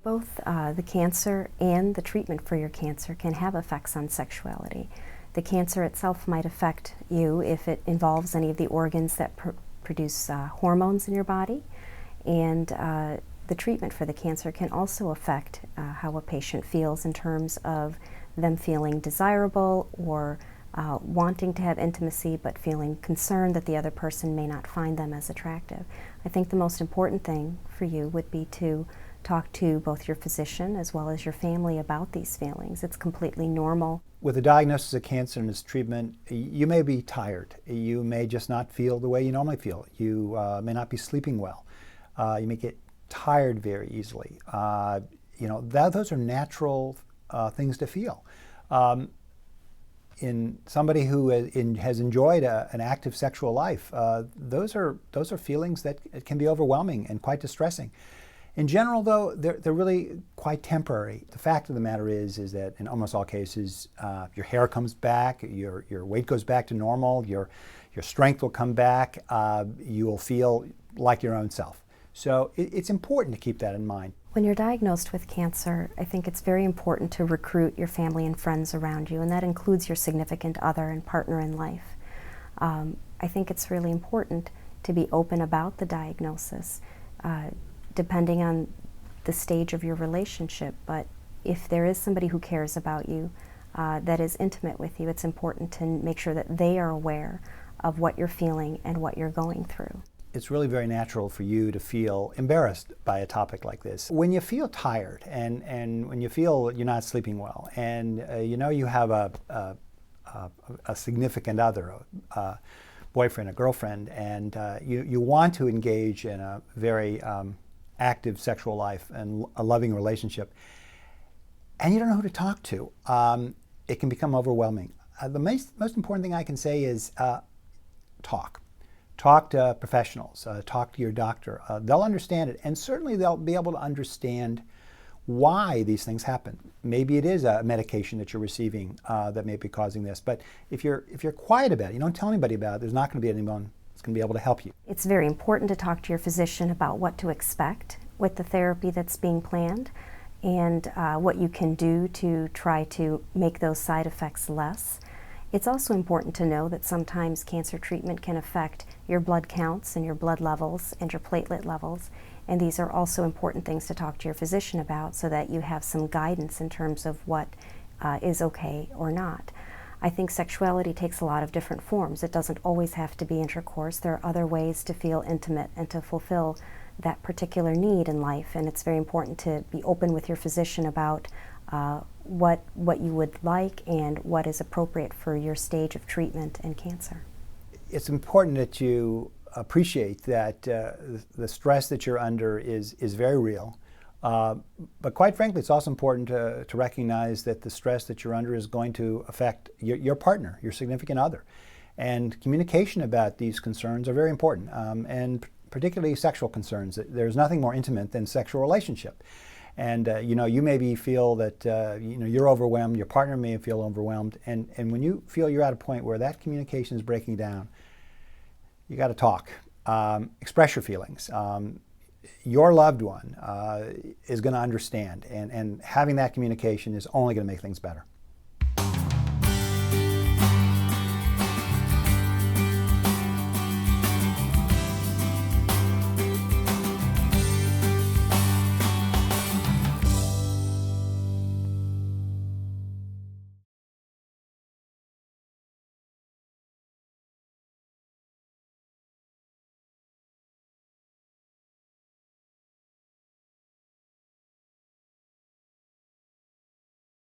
Both the cancer and the treatment for your cancer can have effects on sexuality. The cancer itself might affect you if it involves any of the organs that produce hormones in your body, and the treatment for the cancer can also affect how a patient feels in terms of them feeling desirable or wanting to have intimacy but feeling concerned that the other person may not find them as attractive. I think the most important thing for you would be to talk to both your physician as well as your family about these feelings. It's completely normal. With a diagnosis of cancer and its treatment, you may be tired. You may just not feel the way you normally feel. You may not be sleeping well. You may get tired very easily. Those are natural things to feel. In somebody who has enjoyed an active sexual life, those are feelings that can be overwhelming and quite distressing. In general, though, they're really quite temporary. The fact of the matter is that in almost all cases, your hair comes back, your weight goes back to normal, your strength will come back, you will feel like your own self. So it's important to keep that in mind. When you're diagnosed with cancer, I think it's very important to recruit your family and friends around you, and that includes your significant other and partner in life. I think it's really important to be open about the diagnosis, depending on the stage of your relationship. But if there is somebody who cares about you, that is intimate with you, it's important to make sure that they are aware of what you're feeling and what you're going through. It's really very natural for you to feel embarrassed by a topic like this. When you feel tired and when you feel you're not sleeping well, and you have a significant other, a boyfriend, a girlfriend, and you want to engage in a very active sexual life and a loving relationship, and you don't know who to talk to, it can become overwhelming. The most important thing I can say is talk. Talk to professionals, talk to your doctor. They'll understand it, and certainly they'll be able to understand why these things happen. Maybe it is a medication that you're receiving that may be causing this, but if you're quiet about it, you don't tell anybody about it, there's not going to be anyone that's going to be able to help you. It's very important to talk to your physician about what to expect with the therapy that's being planned, and what you can do to try to make those side effects less. It's also important to know that sometimes cancer treatment can affect your blood counts and your blood levels and your platelet levels, and these are also important things to talk to your physician about so that you have some guidance in terms of what is okay or not. I think sexuality takes a lot of different forms. It doesn't always have to be intercourse. There are other ways to feel intimate and to fulfill that particular need in life, and it's very important to be open with your physician about what you would like and what is appropriate for your stage of treatment and cancer. It's important that you appreciate that the stress that you're under is very real. But quite frankly, it's also important to recognize that the stress that you're under is going to affect your partner, your significant other. And communication about these concerns are very important, and particularly sexual concerns. There's nothing more intimate than sexual relationship. And you maybe feel that you're overwhelmed, your partner may feel overwhelmed, and when you feel you're at a point where that communication is breaking down, you got to talk. Express your feelings. Your loved one is going to understand, and having that communication is only going to make things better.